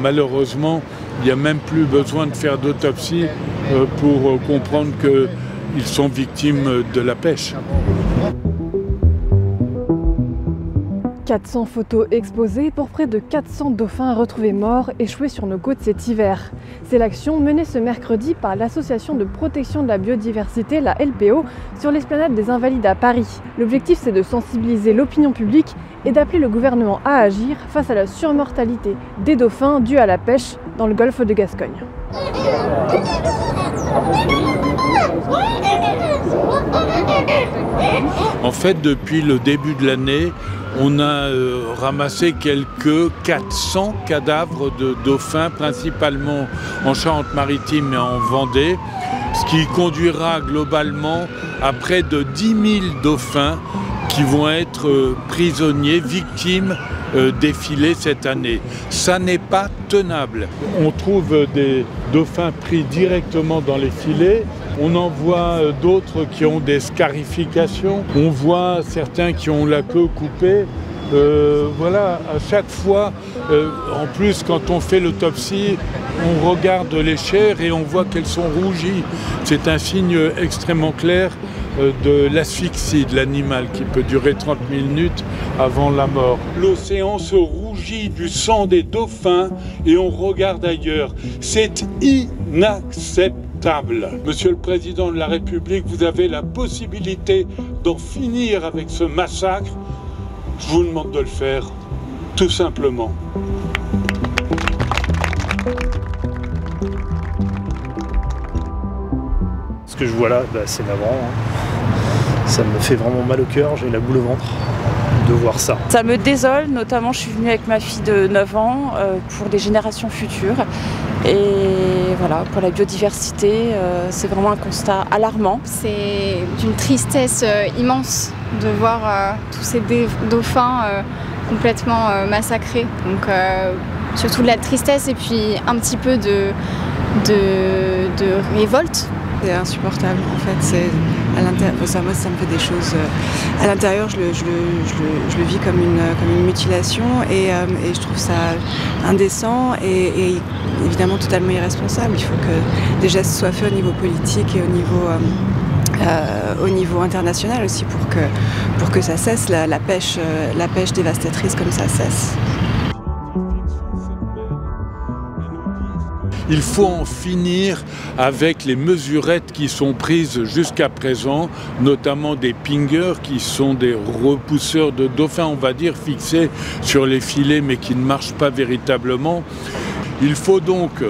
malheureusement, il n'y a même plus besoin de faire d'autopsie pour comprendre qu'ils sont victimes de la pêche. 400 photos exposées pour près de 400 dauphins retrouvés morts échoués sur nos côtes cet hiver. C'est l'action menée ce mercredi par l'association de protection de la biodiversité, la LPO, sur l'esplanade des Invalides à Paris. L'objectif, c'est de sensibiliser l'opinion publique et d'appeler le gouvernement à agir face à la surmortalité des dauphins due à la pêche dans le golfe de Gascogne. En fait, depuis le début de l'année, on a ramassé quelques 400 cadavres de dauphins, principalement en Charente-Maritime et en Vendée, ce qui conduira globalement à près de 10 000 dauphins qui vont être prisonniers, victimes des filets cette année. Ça n'est pas tenable. On trouve des dauphins pris directement dans les filets. On en voit d'autres qui ont des scarifications. On voit certains qui ont la queue coupée. Voilà, à chaque fois, en plus quand on fait l'autopsie, on regarde les chairs et on voit qu'elles sont rougies. C'est un signe extrêmement clair de l'asphyxie de l'animal qui peut durer 30 minutes avant la mort. L'océan se rougit du sang des dauphins et on regarde ailleurs. C'est inacceptable. Monsieur le Président de la République, vous avez la possibilité d'en finir avec ce massacre. Je vous demande de le faire, tout simplement. Ce que je vois là, c'est navrant. Ça me fait vraiment mal au cœur, j'ai la boule au ventre de voir ça. Ça me désole, notamment je suis venue avec ma fille de 9 ans pour des générations futures. Et voilà, pour la biodiversité, c'est vraiment un constat alarmant. C'est d'une tristesse immense de voir tous ces dauphins complètement massacrés. Donc surtout de la tristesse et puis un petit peu de révolte. C'est insupportable en fait. Moi ça me fait des choses. À l'intérieur je le vis comme une mutilation et je trouve ça indécent et évidemment totalement irresponsable. Il faut que des gestes soient faits au niveau politique et au niveau international aussi pour que ça cesse, la pêche dévastatrice comme ça cesse. Il faut en finir avec les mesurettes qui sont prises jusqu'à présent, notamment des pingers qui sont des repousseurs de dauphins, on va dire, fixés sur les filets mais qui ne marchent pas véritablement. Il faut donc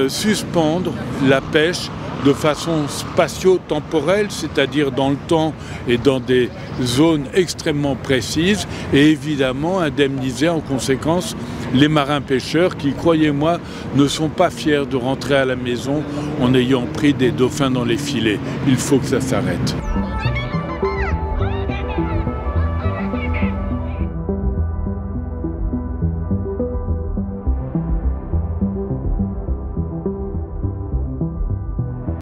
suspendre la pêche de façon spatio-temporelle, c'est-à-dire dans le temps et dans des zones extrêmement précises, et évidemment indemniser en conséquence les marins-pêcheurs qui, croyez-moi, ne sont pas fiers de rentrer à la maison en ayant pris des dauphins dans les filets. Il faut que ça s'arrête.